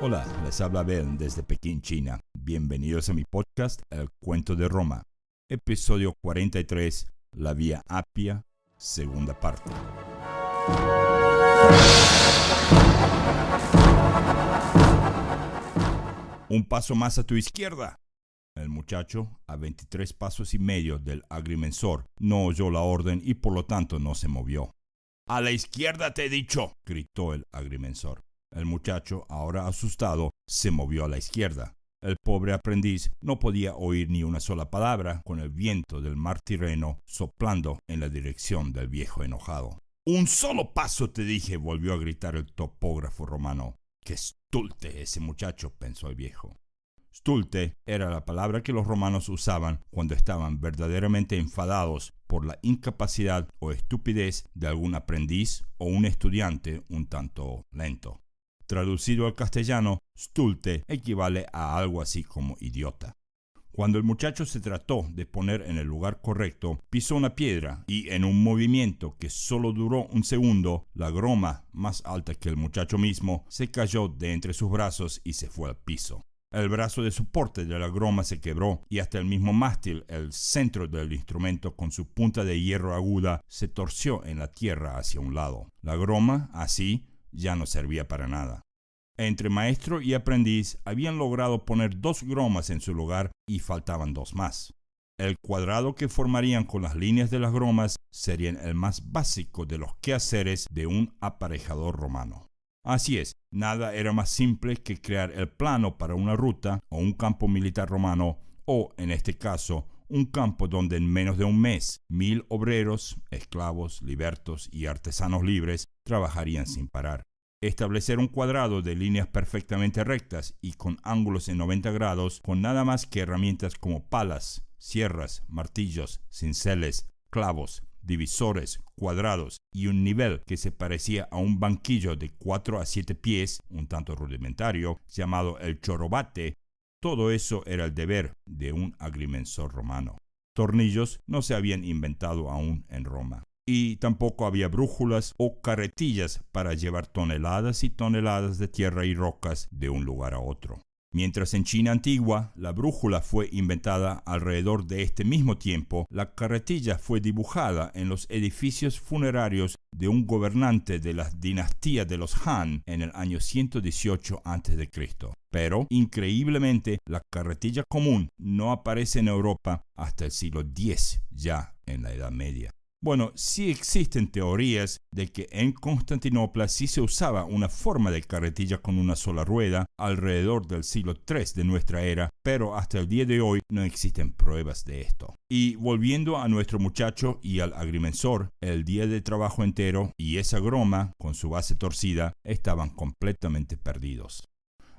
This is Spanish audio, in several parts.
Hola, les habla Ben desde Pekín, China. Bienvenidos a mi podcast El Cuento de Roma. Episodio 43, La Vía Apia, segunda parte. Un paso más a tu izquierda. El muchacho, a 23 pasos y medio del agrimensor, no oyó la orden y por lo tanto no se movió. ¡A la izquierda te he dicho!, gritó el agrimensor. El muchacho, ahora asustado, se movió a la izquierda. El pobre aprendiz no podía oír ni una sola palabra con el viento del mar Tirreno soplando en la dirección del viejo enojado. ¡Un solo paso te dije!, volvió a gritar el topógrafo romano. ¡Qué stulte ese muchacho!, pensó el viejo. Stulte era la palabra que los romanos usaban cuando estaban verdaderamente enfadados por la incapacidad o estupidez de algún aprendiz o un estudiante un tanto lento. Traducido al castellano, stulte equivale a algo así como idiota. Cuando el muchacho se trató de poner en el lugar correcto, pisó una piedra y en un movimiento que solo duró un segundo, la groma, más alta que el muchacho mismo, se cayó de entre sus brazos y se fue al piso. El brazo de soporte de la groma se quebró y hasta el mismo mástil, el centro del instrumento con su punta de hierro aguda, se torció en la tierra hacia un lado. La groma, así, ya no servía para nada. Entre maestro y aprendiz habían logrado poner 2 gromas en su lugar y faltaban 2 más. El cuadrado que formarían con las líneas de las gromas serían el más básico de los quehaceres de un aparejador romano. Así es, nada era más simple que crear el plano para una ruta o un campo militar romano o, en este caso, un campo donde en menos de un mes 1000 obreros, esclavos, libertos y artesanos libres trabajarían sin parar. Establecer un cuadrado de líneas perfectamente rectas y con ángulos en 90 grados con nada más que herramientas como palas, sierras, martillos, cinceles, clavos, divisores, cuadrados y un nivel que se parecía a un banquillo de 4 a 7 pies, un tanto rudimentario, llamado el chorobate. Todo eso era el deber de un agrimensor romano. Tornillos no se habían inventado aún en Roma. Y tampoco había brújulas o carretillas para llevar toneladas y toneladas de tierra y rocas de un lugar a otro. Mientras en China antigua la brújula fue inventada alrededor de este mismo tiempo, la carretilla fue dibujada en los edificios funerarios de un gobernante de la dinastía de los Han en el año 118 a.C. Pero, increíblemente, la carretilla común no aparece en Europa hasta el siglo X, ya en la Edad Media. Bueno, sí existen teorías de que en Constantinopla sí se usaba una forma de carretilla con una sola rueda alrededor del siglo III de nuestra era, pero hasta el día de hoy no existen pruebas de esto. Y volviendo a nuestro muchacho y al agrimensor, el día de trabajo entero y esa groma con su base torcida estaban completamente perdidos.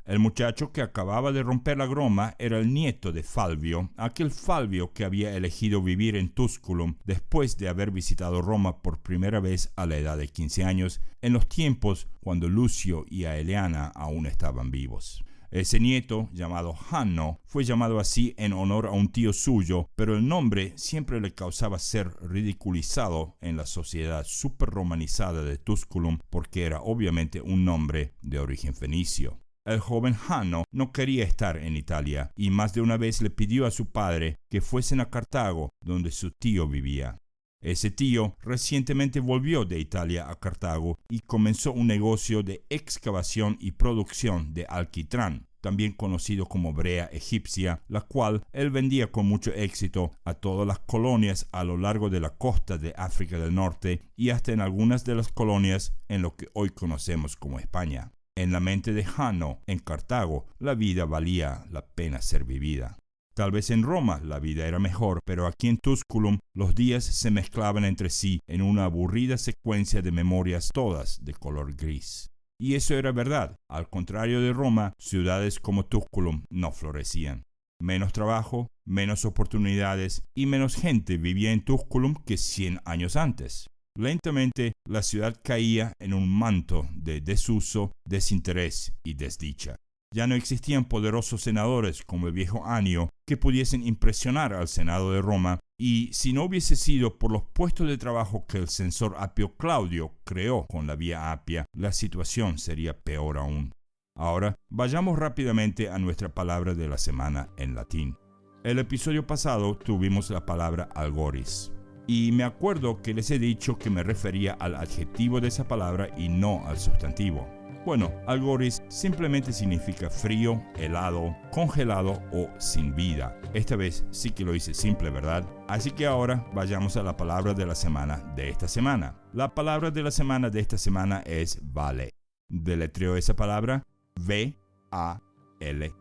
El muchacho que acababa de romper la groma era el nieto de Falvio, aquel Falvio que había elegido vivir en Tusculum después de haber visitado Roma por primera vez a la edad de 15 años, en los tiempos cuando Lucio y Aeliana aún estaban vivos. Ese nieto, llamado Hanno, fue llamado así en honor a un tío suyo, pero el nombre siempre le causaba ser ridiculizado en la sociedad superromanizada de Tusculum porque era obviamente un nombre de origen fenicio. El joven Hanno no quería estar en Italia y más de una vez le pidió a su padre que fuesen a Cartago, donde su tío vivía. Ese tío recientemente volvió de Italia a Cartago y comenzó un negocio de excavación y producción de alquitrán, también conocido como brea egipcia, la cual él vendía con mucho éxito a todas las colonias a lo largo de la costa de África del Norte y hasta en algunas de las colonias en lo que hoy conocemos como España. En la mente de Hanno, en Cartago, la vida valía la pena ser vivida. Tal vez en Roma la vida era mejor, pero aquí en Tusculum los días se mezclaban entre sí en una aburrida secuencia de memorias todas de color gris. Y eso era verdad. Al contrario de Roma, ciudades como Tusculum no florecían. Menos trabajo, menos oportunidades y menos gente vivía en Tusculum que 100 años antes. Lentamente, la ciudad caía en un manto de desuso, desinterés y desdicha. Ya no existían poderosos senadores como el viejo Anio que pudiesen impresionar al Senado de Roma, y si no hubiese sido por los puestos de trabajo que el censor Apio Claudio creó con la Vía Apia, la situación sería peor aún. Ahora, vayamos rápidamente a nuestra palabra de la semana en latín. El episodio pasado tuvimos la palabra algoris. Y me acuerdo que les he dicho que me refería al adjetivo de esa palabra y no al sustantivo. Bueno, algoris simplemente significa frío, helado, congelado o sin vida. Esta vez sí que lo hice simple, ¿verdad? Así que ahora vayamos a la palabra de la semana de esta semana. La palabra de la semana de esta semana es vale. Deletreo esa palabra V-A-L-E.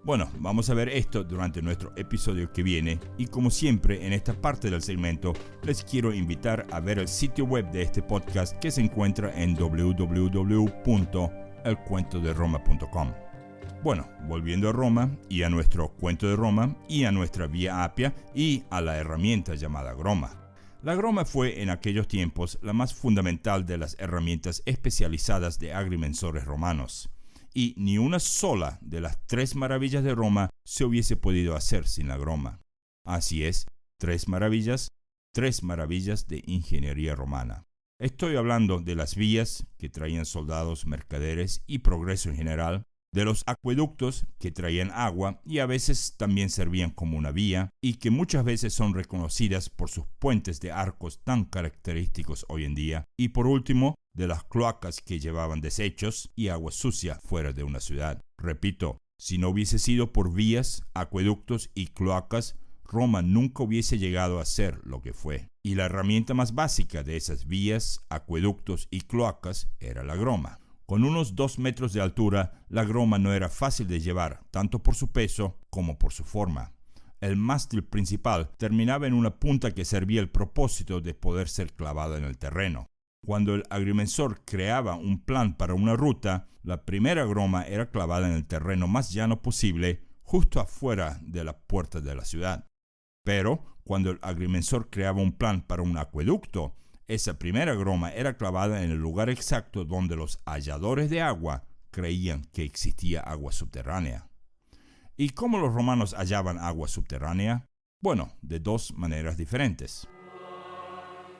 Bueno, vamos a ver esto durante nuestro episodio que viene y como siempre en esta parte del segmento les quiero invitar a ver el sitio web de este podcast que se encuentra en www.elcuentoderoma.com. Bueno, volviendo a Roma y a nuestro cuento de Roma y a nuestra Vía Apia y a la herramienta llamada groma. La groma fue en aquellos tiempos la más fundamental de las herramientas especializadas de agrimensores romanos. Y ni una sola de las 3 maravillas de Roma se hubiese podido hacer sin la groma. Así es, 3 maravillas de ingeniería romana. Estoy hablando de las vías que traían soldados, mercaderes y progreso en general, de los acueductos que traían agua y a veces también servían como una vía y que muchas veces son reconocidas por sus puentes de arcos tan característicos hoy en día, y por último, de las cloacas que llevaban desechos y agua sucia fuera de una ciudad. Repito, si no hubiese sido por vías, acueductos y cloacas, Roma nunca hubiese llegado a ser lo que fue. Y la herramienta más básica de esas vías, acueductos y cloacas era la groma. Con unos 2 metros de altura, la groma no era fácil de llevar, tanto por su peso como por su forma. El mástil principal terminaba en una punta que servía el propósito de poder ser clavada en el terreno. Cuando el agrimensor creaba un plan para una ruta, la primera groma era clavada en el terreno más llano posible, justo afuera de la puerta de la ciudad. Pero cuando el agrimensor creaba un plan para un acueducto, esa primera groma era clavada en el lugar exacto donde los halladores de agua creían que existía agua subterránea. ¿Y cómo los romanos hallaban agua subterránea? Bueno, de 2 maneras diferentes.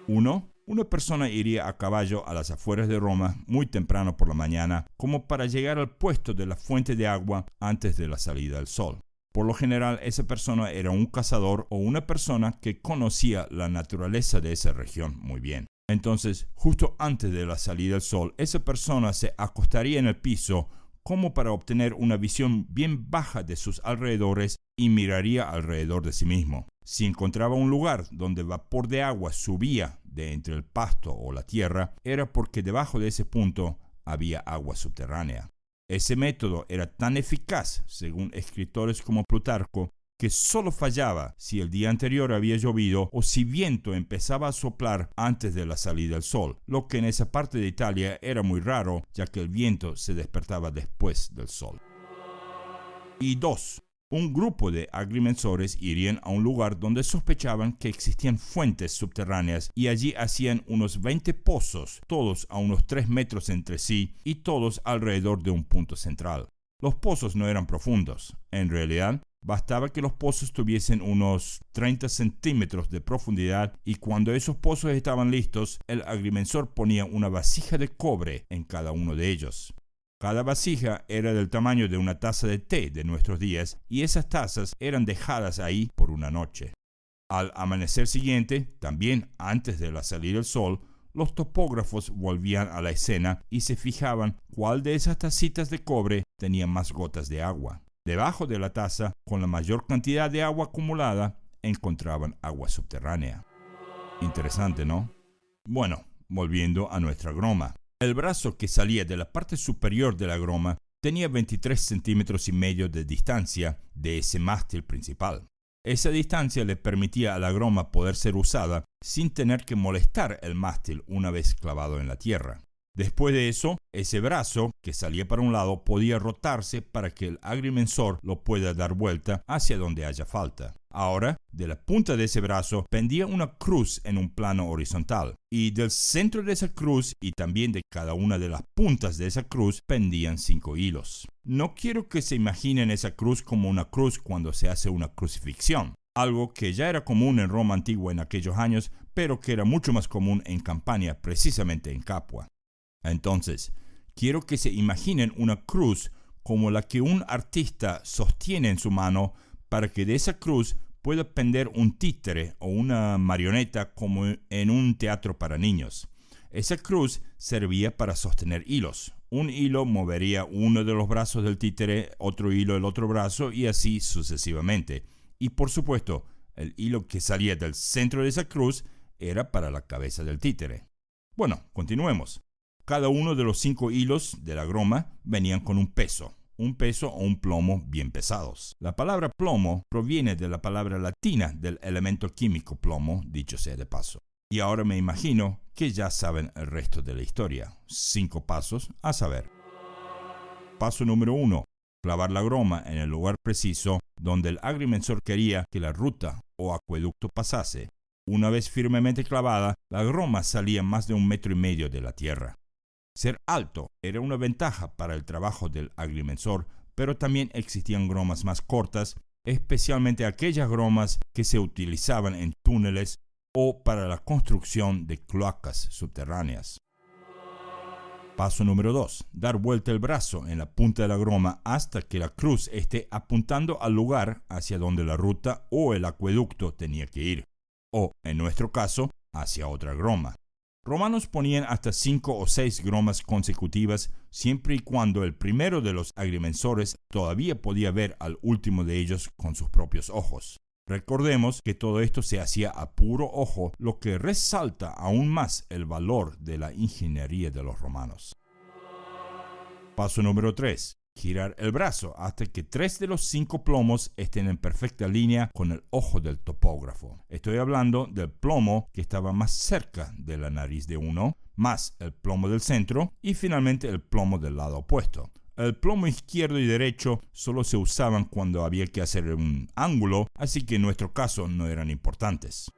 1. Una persona iría a caballo a las afueras de Roma muy temprano por la mañana como para llegar al puesto de la fuente de agua antes de la salida del sol. Por lo general, esa persona era un cazador o una persona que conocía la naturaleza de esa región muy bien. Entonces, justo antes de la salida del sol, esa persona se acostaría en el piso como para obtener una visión bien baja de sus alrededores y miraría alrededor de sí mismo. Si encontraba un lugar donde vapor de agua subía de entre el pasto o la tierra, era porque debajo de ese punto había agua subterránea. Ese método era tan eficaz, según escritores como Plutarco, que solo fallaba si el día anterior había llovido o si viento empezaba a soplar antes de la salida del sol, lo que en esa parte de Italia era muy raro, ya que el viento se despertaba después del sol. Y 2. Un grupo de agrimensores irían a un lugar donde sospechaban que existían fuentes subterráneas y allí hacían unos 20 pozos, todos a unos 3 metros entre sí y todos alrededor de un punto central. Los pozos no eran profundos. En realidad, bastaba que los pozos tuviesen unos 30 centímetros de profundidad y cuando esos pozos estaban listos, el agrimensor ponía una vasija de cobre en cada uno de ellos. Cada vasija era del tamaño de una taza de té de nuestros días y esas tazas eran dejadas ahí por una noche. Al amanecer siguiente, también antes de la salida del sol, los topógrafos volvían a la escena y se fijaban cuál de esas tacitas de cobre tenía más gotas de agua. Debajo de la taza, con la mayor cantidad de agua acumulada, encontraban agua subterránea. Interesante, ¿no? Bueno, volviendo a nuestra groma. El brazo que salía de la parte superior de la groma tenía 23 centímetros y medio de distancia de ese mástil principal. Esa distancia le permitía a la groma poder ser usada sin tener que molestar el mástil una vez clavado en la tierra. Después de eso, ese brazo que salía para un lado podía rotarse para que el agrimensor lo pueda dar vuelta hacia donde haya falta. Ahora, de la punta de ese brazo pendía una cruz en un plano horizontal, y del centro de esa cruz y también de cada una de las puntas de esa cruz pendían 5 hilos. No quiero que se imaginen esa cruz como una cruz cuando se hace una crucifixión, algo que ya era común en Roma antigua en aquellos años, pero que era mucho más común en Campania, precisamente en Capua. Entonces, Quiero que se imaginen una cruz como la que un artista sostiene en su mano para que de esa cruz pueda pender un títere o una marioneta como en un teatro para niños. Esa cruz servía para sostener hilos. Un hilo movería uno de los brazos del títere, otro hilo el otro brazo y así sucesivamente. Y por supuesto, el hilo que salía del centro de esa cruz era para la cabeza del títere. Bueno, continuemos. Cada uno de los 5 hilos de la groma venían con un peso o un plomo bien pesados. La palabra plomo proviene de la palabra latina del elemento químico plomo, dicho sea de paso. Y ahora me imagino que ya saben el resto de la historia. 5 pasos a saber. Paso número 1. Clavar la groma en el lugar preciso donde el agrimensor quería que la ruta o acueducto pasase. Una vez firmemente clavada, la groma salía más de 1,5 metros de la tierra. Ser alto era una ventaja para el trabajo del agrimensor, pero también existían gromas más cortas, especialmente aquellas gromas que se utilizaban en túneles o para la construcción de cloacas subterráneas. Paso número 2. Dar vuelta el brazo en la punta de la groma hasta que la cruz esté apuntando al lugar hacia donde la ruta o el acueducto tenía que ir, o, en nuestro caso, hacia otra groma. Romanos ponían hasta 5 o 6 gromas consecutivas siempre y cuando el primero de los agrimensores todavía podía ver al último de ellos con sus propios ojos. Recordemos que todo esto se hacía a puro ojo, lo que resalta aún más el valor de la ingeniería de los romanos. Paso número 3. Girar el brazo hasta que 3 de los 5 plomos estén en perfecta línea con el ojo del topógrafo. Estoy hablando del plomo que estaba más cerca de la nariz de uno, más el plomo del centro y finalmente el plomo del lado opuesto. El plomo izquierdo y derecho solo se usaban cuando había que hacer un ángulo, así que en nuestro caso no eran importantes.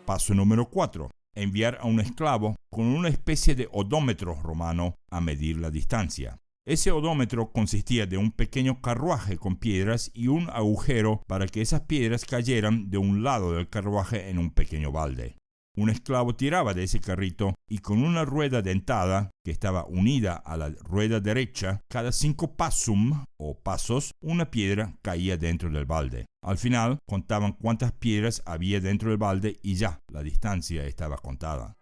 Paso número 4. Enviar a un esclavo con una especie de odómetro romano a medir la distancia. Ese odómetro consistía de un pequeño carruaje con piedras y un agujero para que esas piedras cayeran de un lado del carruaje en un pequeño balde. Un esclavo tiraba de ese carrito y con una rueda dentada que estaba unida a la rueda derecha, cada 5 pasum o pasos, una piedra caía dentro del balde. Al final contaban cuántas piedras había dentro del balde y ya la distancia estaba contada.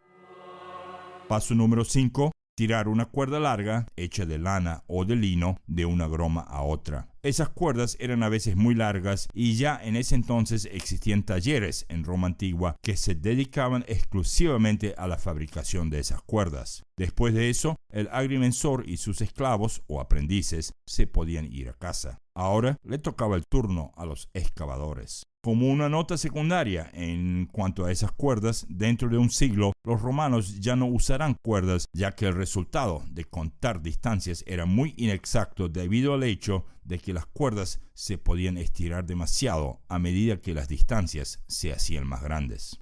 Paso número 5. Tirar una cuerda larga, hecha de lana o de lino, de una groma a otra. Esas cuerdas eran a veces muy largas y ya en ese entonces existían talleres en Roma antigua que se dedicaban exclusivamente a la fabricación de esas cuerdas. Después de eso, el agrimensor y sus esclavos o aprendices se podían ir a casa. Ahora le tocaba el turno a los excavadores. Como una nota secundaria en cuanto a esas cuerdas, dentro de un siglo los romanos ya no usarán cuerdas, ya que el resultado de contar distancias era muy inexacto debido al hecho de que las cuerdas se podían estirar demasiado a medida que las distancias se hacían más grandes.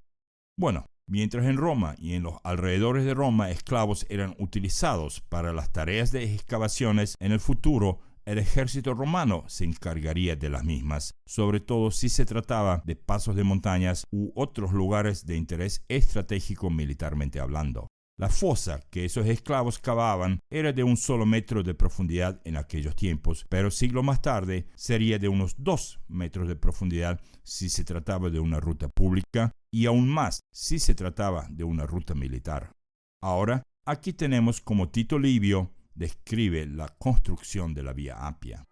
Bueno, mientras en Roma y en los alrededores de Roma esclavos eran utilizados para las tareas de excavaciones, en el futuro el ejército romano se encargaría de las mismas, sobre todo si se trataba de pasos de montañas u otros lugares de interés estratégico militarmente hablando. La fosa que esos esclavos cavaban era de 1 solo metro de profundidad en aquellos tiempos, pero siglos más tarde sería de unos 2 metros de profundidad si se trataba de una ruta pública y aún más si se trataba de una ruta militar. Ahora, aquí tenemos como Tito Livio describe la construcción de la Vía Apia.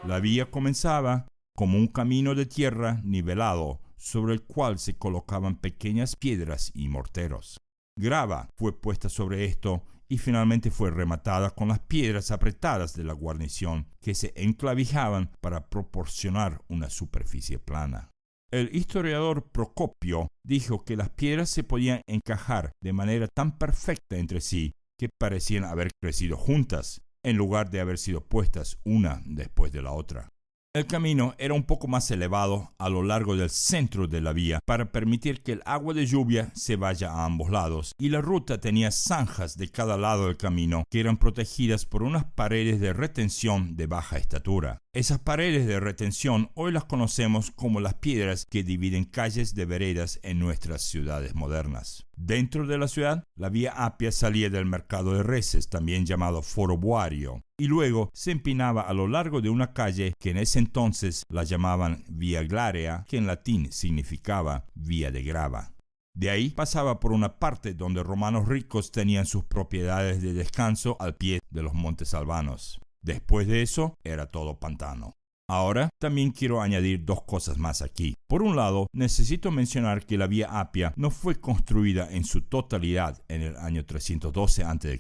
La vía comenzaba como un camino de tierra nivelado sobre el cual se colocaban pequeñas piedras y morteros. Grava fue puesta sobre esto y finalmente fue rematada con las piedras apretadas de la guarnición que se enclavijaban para proporcionar una superficie plana. El historiador Procopio dijo que las piedras se podían encajar de manera tan perfecta entre sí que parecían haber crecido juntas, en lugar de haber sido puestas una después de la otra. El camino era un poco más elevado a lo largo del centro de la vía para permitir que el agua de lluvia se vaya a ambos lados, y la ruta tenía zanjas de cada lado del camino que eran protegidas por unas paredes de retención de baja estatura. Esas paredes de retención hoy las conocemos como las piedras que dividen calles de veredas en nuestras ciudades modernas. Dentro de la ciudad, la Vía Apia salía del mercado de reses, también llamado Foro Boario, y luego se empinaba a lo largo de una calle que en ese entonces la llamaban Vía Glarea, que en latín significaba Vía de Grava. De ahí pasaba por una parte donde romanos ricos tenían sus propiedades de descanso al pie de los montes albanos. Después de eso, era todo pantano. Ahora, también quiero añadir dos cosas más aquí. Por un lado, necesito mencionar que la Vía Apia no fue construida en su totalidad en el año 312 a.C.,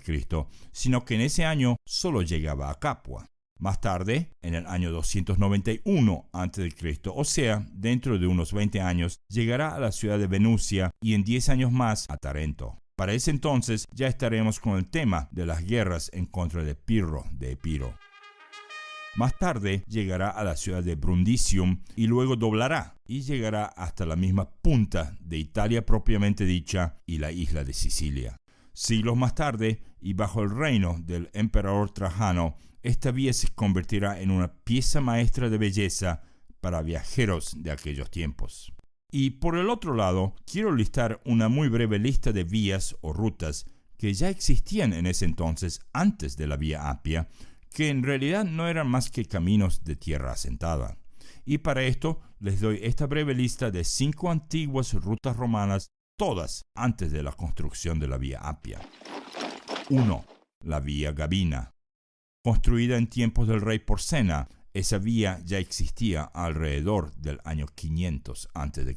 sino que en ese año solo llegaba a Capua. Más tarde, en el año 291 a.C., o sea, dentro de unos 20 años, llegará a la ciudad de Venusia y en 10 años más a Tarento. Para ese entonces ya estaremos con el tema de las guerras en contra de Pirro de Epiro. Más tarde llegará a la ciudad de Brundisium y luego doblará y llegará hasta la misma punta de Italia propiamente dicha y la isla de Sicilia. Siglos más tarde, y bajo el reino del emperador Trajano, esta vía se convertirá en una pieza maestra de belleza para viajeros de aquellos tiempos. Y por el otro lado, quiero listar una muy breve lista de vías o rutas que ya existían en ese entonces antes de la Vía Apia, que en realidad no eran más que caminos de tierra asentada. Y para esto les doy esta breve lista de 5 antiguas rutas romanas, todas antes de la construcción de la Vía Apia. 1. La Vía Gabina. Construida en tiempos del rey Porsena, esa vía ya existía alrededor del año 500 a.C.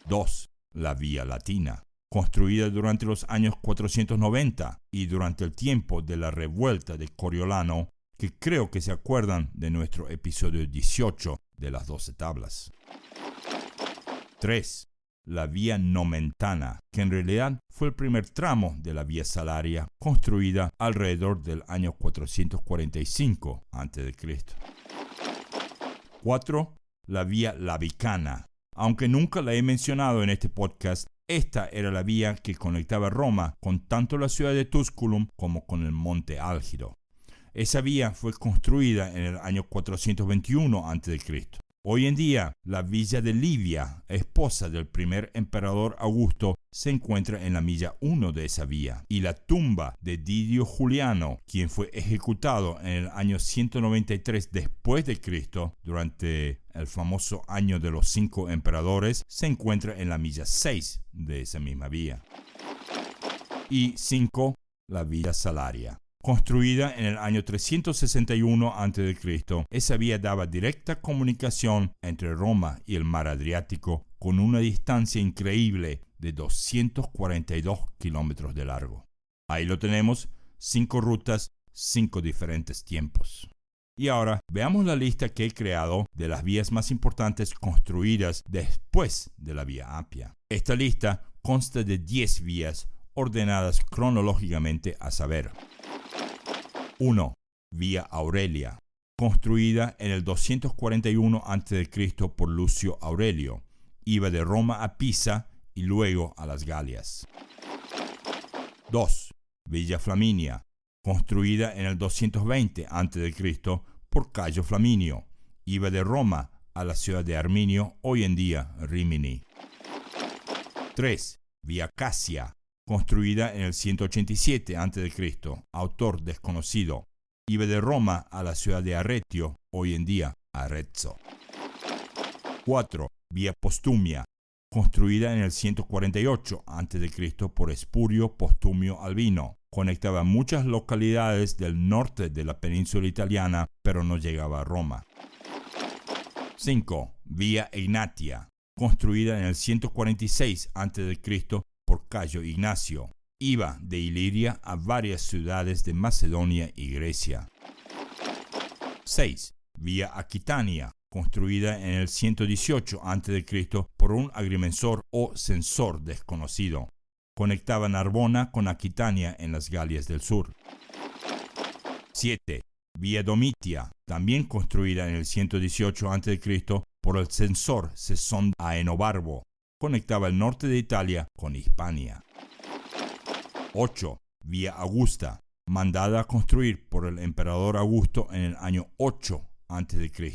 2. La Vía Latina. Construida durante los años 490 y durante el tiempo de la revuelta de Coriolano, que creo que se acuerdan de nuestro episodio 18 de las 12 tablas. 3. La Vía Nomentana, que en realidad fue el primer tramo de la Vía Salaria, construida alrededor del año 445 a.C. 4. La Vía Labicana. Aunque nunca la he mencionado en este podcast, esta era la vía que conectaba Roma con tanto la ciudad de Tusculum como con el monte Álgiro. Esa vía fue construida en el año 421 a.C. Hoy en día, la villa de Livia, esposa del primer emperador Augusto, se encuentra en la milla 1 de esa vía, y la tumba de Didio Juliano, quien fue ejecutado en el año 193 después de Cristo, durante el famoso año de los 5 emperadores, se encuentra en la milla 6 de esa misma vía. Y 5. La Vía Salaria. Construida en el año 361 a.C., esa vía daba directa comunicación entre Roma y el mar Adriático con una distancia increíble de 242 kilómetros de largo. Ahí lo tenemos, 5 rutas, 5 diferentes tiempos. Y ahora veamos la lista que he creado de las vías más importantes construidas después de la Vía Apia. Esta lista consta de 10 vías ordenadas cronológicamente, a saber: 1. Vía Aurelia, construida en el 241 a.C. por Lucio Aurelio. Iba de Roma a Pisa y luego a las Galias. 2. Villa Flaminia, construida en el 220 a.C. por Cayo Flaminio. Iba de Roma a la ciudad de Arminio, hoy en día Rimini. 3. Vía Casia, construida en el 187 a.C., autor desconocido. Iba de Roma a la ciudad de Arretio, hoy en día Arezzo. 4. Vía Postumia, construida en el 148 a.C. por Espurio Postumio Albino. Conectaba muchas localidades del norte de la península italiana, pero no llegaba a Roma. 5. Vía Egnatia, construida en el 146 a.C. por Cayo Ignacio. Iba de Iliria a varias ciudades de Macedonia y Grecia. 6. Vía Aquitania, construida en el 118 a.C. por un agrimensor o censor desconocido. Conectaba Narbona con Aquitania en las Galias del sur. 7. Vía Domitia, también construida en el 118 a.C. por el censor Cesón Aenobarbo. Conectaba el norte de Italia con Hispania. 8. Vía Augusta, mandada a construir por el emperador Augusto en el año 8 a.C.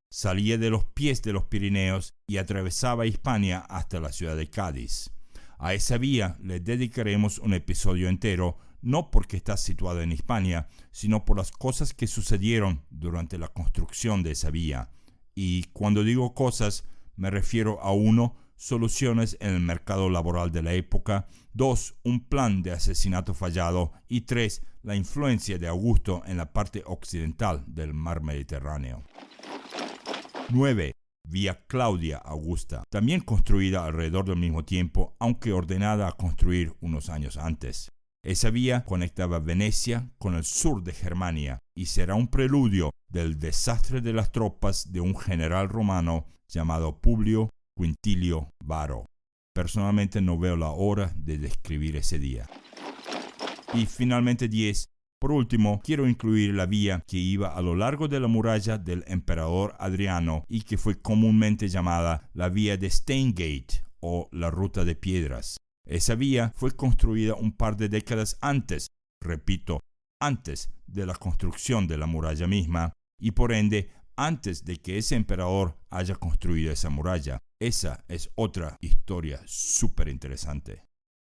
Salía de los pies de los Pirineos y atravesaba Hispania hasta la ciudad de Cádiz. A esa vía le dedicaremos un episodio entero, no porque está situada en Hispania, sino por las cosas que sucedieron durante la construcción de esa vía. Y cuando digo cosas, me refiero a 1, soluciones en el mercado laboral de la época, 2, un plan de asesinato fallado y 3, la influencia de Augusto en la parte occidental del mar Mediterráneo. 9. Vía Claudia Augusta, también construida alrededor del mismo tiempo, aunque ordenada a construir unos años antes. Esa vía conectaba Venecia con el sur de Germania y será un preludio del desastre de las tropas de un general romano llamado Publio Quintilio Varo. Personalmente no veo la hora de describir ese día. Y finalmente 10. Por último, quiero incluir la vía que iba a lo largo de la muralla del emperador Adriano y que fue comúnmente llamada la vía de Steingate o la ruta de piedras. Esa vía fue construida un par de décadas antes, repito, antes de la construcción de la muralla misma y por ende antes de que ese emperador haya construido esa muralla. Esa es otra historia súper interesante.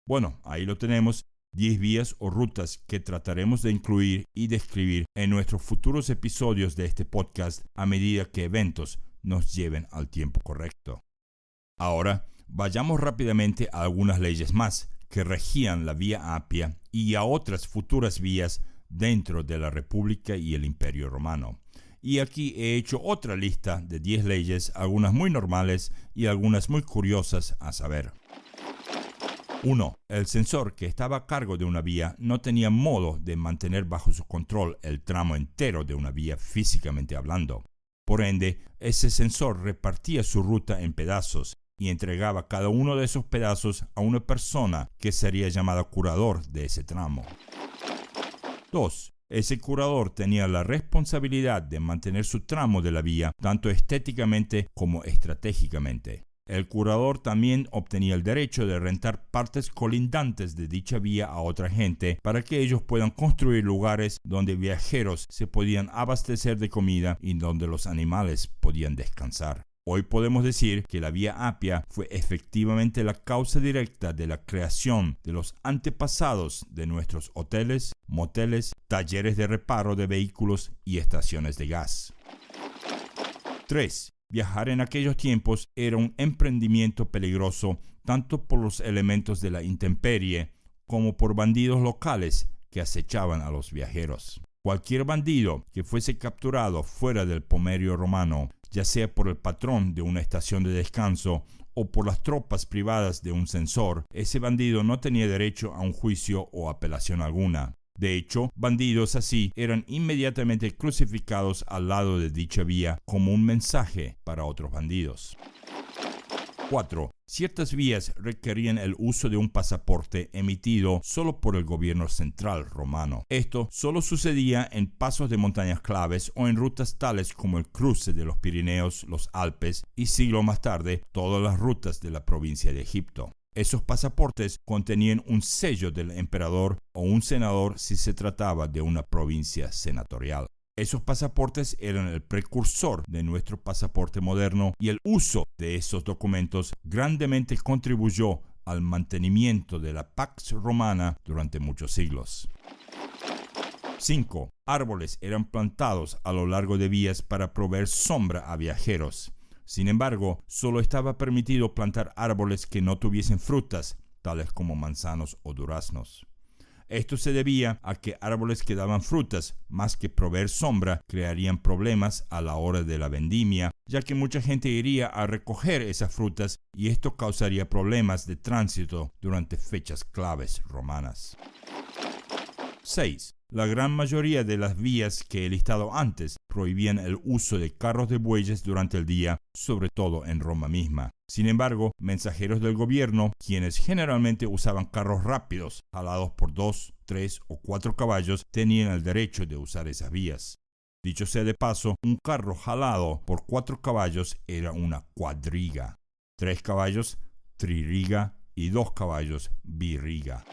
Bueno, ahí lo tenemos. 10 vías o rutas que trataremos de incluir y describir en nuestros futuros episodios de este podcast a medida que eventos nos lleven al tiempo correcto. Ahora, vayamos rápidamente a algunas leyes más que regían la Vía Apia y a otras futuras vías dentro de la República y el Imperio Romano. Y aquí he hecho otra lista de 10 leyes, algunas muy normales y algunas muy curiosas a saber. 1. El censor que estaba a cargo de una vía no tenía modo de mantener bajo su control el tramo entero de una vía físicamente hablando. Por ende, ese censor repartía su ruta en pedazos y entregaba cada uno de esos pedazos a una persona que sería llamada curador de ese tramo. 2. Ese curador tenía la responsabilidad de mantener su tramo de la vía tanto estéticamente como estratégicamente. El curador también obtenía el derecho de rentar partes colindantes de dicha vía a otra gente para que ellos puedan construir lugares donde viajeros se podían abastecer de comida y donde los animales podían descansar. Hoy podemos decir que la Vía Apia fue efectivamente la causa directa de la creación de los antepasados de nuestros hoteles, moteles, talleres de reparo de vehículos y estaciones de gas. 3. Viajar en aquellos tiempos era un emprendimiento peligroso tanto por los elementos de la intemperie como por bandidos locales que acechaban a los viajeros. Cualquier bandido que fuese capturado fuera del pomerio romano, ya sea por el patrón de una estación de descanso o por las tropas privadas de un censor, ese bandido no tenía derecho a un juicio o apelación alguna. De hecho, bandidos así eran inmediatamente crucificados al lado de dicha vía como un mensaje para otros bandidos. 4. Ciertas vías requerían el uso de un pasaporte emitido solo por el gobierno central romano. Esto solo sucedía en pasos de montañas claves o en rutas tales como el cruce de los Pirineos, los Alpes y siglos más tarde todas las rutas de la provincia de Egipto. Esos pasaportes contenían un sello del emperador o un senador si se trataba de una provincia senatorial. Esos pasaportes eran el precursor de nuestro pasaporte moderno y el uso de esos documentos grandemente contribuyó al mantenimiento de la Pax Romana durante muchos siglos. 5. Árboles eran plantados a lo largo de vías para proveer sombra a viajeros. Sin embargo, solo estaba permitido plantar árboles que no tuviesen frutas, tales como manzanos o duraznos. Esto se debía a que árboles que daban frutas, más que proveer sombra, crearían problemas a la hora de la vendimia, ya que mucha gente iría a recoger esas frutas y esto causaría problemas de tránsito durante fechas claves romanas. 6. La gran mayoría de las vías que he listado antes prohibían el uso de carros de bueyes durante el día, sobre todo en Roma misma. Sin embargo, mensajeros del gobierno, quienes generalmente usaban carros rápidos, jalados por 2, 3 o 4 caballos, tenían el derecho de usar esas vías. Dicho sea de paso, un carro jalado por 4 caballos era una cuadriga, 3 caballos, tririga y 2 caballos, birriga.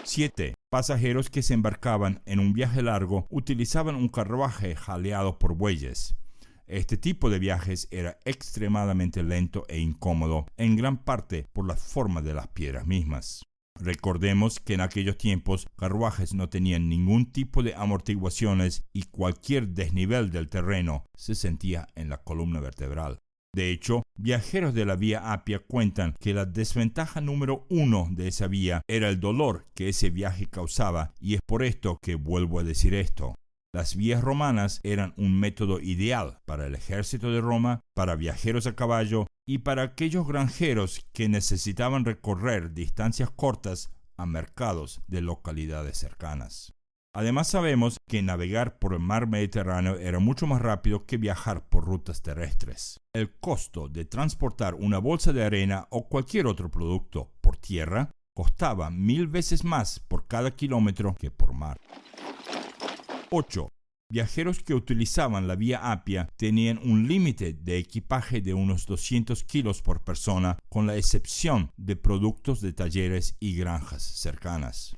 7. Pasajeros que se embarcaban en un viaje largo utilizaban un carruaje jaleado por bueyes. Este tipo de viajes era extremadamente lento e incómodo, en gran parte por la forma de las piedras mismas. Recordemos que en aquellos tiempos carruajes no tenían ningún tipo de amortiguaciones y cualquier desnivel del terreno se sentía en la columna vertebral. De hecho, viajeros de la vía Apia cuentan que la desventaja número 1 de esa vía era el dolor que ese viaje causaba, y es por esto que vuelvo a decir esto. Las vías romanas eran un método ideal para el ejército de Roma, para viajeros a caballo y para aquellos granjeros que necesitaban recorrer distancias cortas a mercados de localidades cercanas. Además sabemos que navegar por el mar Mediterráneo era mucho más rápido que viajar por rutas terrestres. El costo de transportar una bolsa de arena o cualquier otro producto por tierra costaba 1000 veces más por cada kilómetro que por mar. 8. Viajeros que utilizaban la vía Apia tenían un límite de equipaje de unos 200 kilos por persona, con la excepción de productos de talleres y granjas cercanas.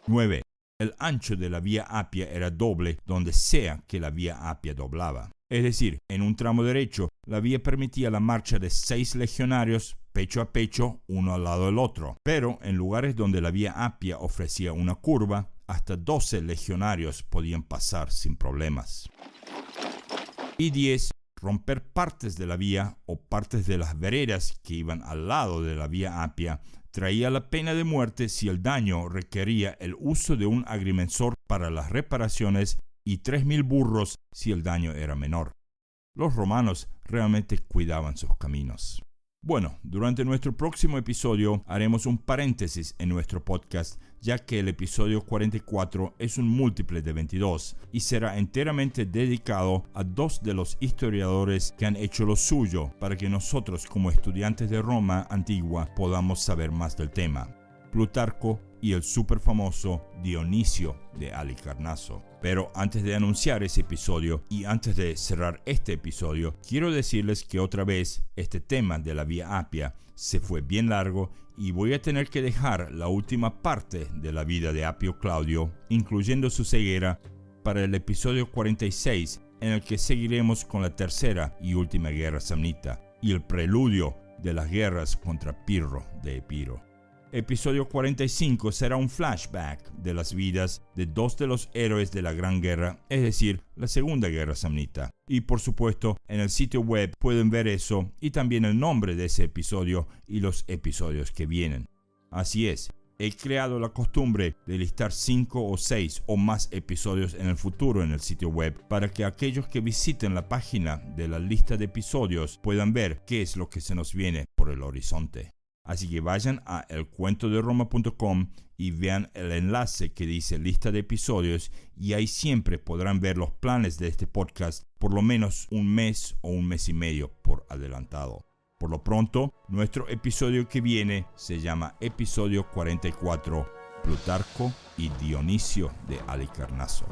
9. El ancho de la vía Apia era doble donde sea que la vía Apia doblaba. Es decir, en un tramo derecho, la vía permitía la marcha de 6 legionarios pecho a pecho, uno al lado del otro. Pero en lugares donde la vía Apia ofrecía una curva, hasta 12 legionarios podían pasar sin problemas. Y 10. Romper partes de la vía o partes de las veredas que iban al lado de la vía Apia traía la pena de muerte si el daño requería el uso de un agrimensor para las reparaciones y 3000 burros si el daño era menor. Los romanos realmente cuidaban sus caminos. Bueno, durante nuestro próximo episodio haremos un paréntesis en nuestro podcast, ya que el episodio 44 es un múltiple de 22 y será enteramente dedicado a 2 de los historiadores que han hecho lo suyo para que nosotros como estudiantes de Roma antigua podamos saber más del tema: Plutarco y el súper famoso Dionisio de Halicarnaso. Pero antes de anunciar ese episodio y antes de cerrar este episodio, quiero decirles que otra vez este tema de la vía Apia se fue bien largo y voy a tener que dejar la última parte de la vida de Apio Claudio, incluyendo su ceguera, para el episodio 46, en el que seguiremos con la tercera y última guerra samnita y el preludio de las guerras contra Pirro de Epiro. Episodio 45 será un flashback de las vidas de 2 de los héroes de la Gran Guerra, es decir, la Segunda Guerra Samnita. Y por supuesto, en el sitio web pueden ver eso y también el nombre de ese episodio y los episodios que vienen. Así es, he creado la costumbre de listar 5 o 6 o más episodios en el futuro en el sitio web para que aquellos que visiten la página de la lista de episodios puedan ver qué es lo que se nos viene por el horizonte. Así que vayan a elcuentoderoma.com y vean el enlace que dice lista de episodios y ahí siempre podrán ver los planes de este podcast por lo menos un mes o un mes y medio por adelantado. Por lo pronto, nuestro episodio que viene se llama episodio 44, Plutarco y Dionisio de Halicarnaso.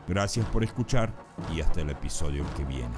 Gracias por escuchar y hasta el episodio que viene.